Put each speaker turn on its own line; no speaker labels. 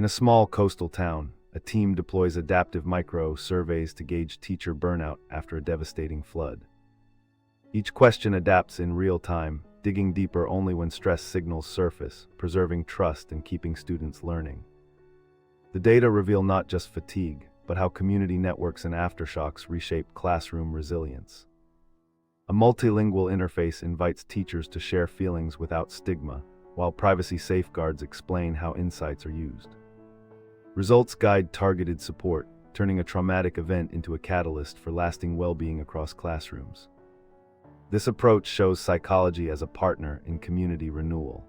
In a small coastal town, a team deploys adaptive micro-surveys to gauge teacher burnout after a devastating flood. Each question adapts in real time, digging deeper only when stress signals surface, preserving trust and keeping students learning. The data reveal not just fatigue, but how community networks and aftershocks reshape classroom resilience. A multilingual interface invites teachers to share feelings without stigma, while privacy safeguards explain how insights are used. Results guide targeted support, turning a traumatic event into a catalyst for lasting well-being across classrooms. This approach shows psychology as a partner in community renewal.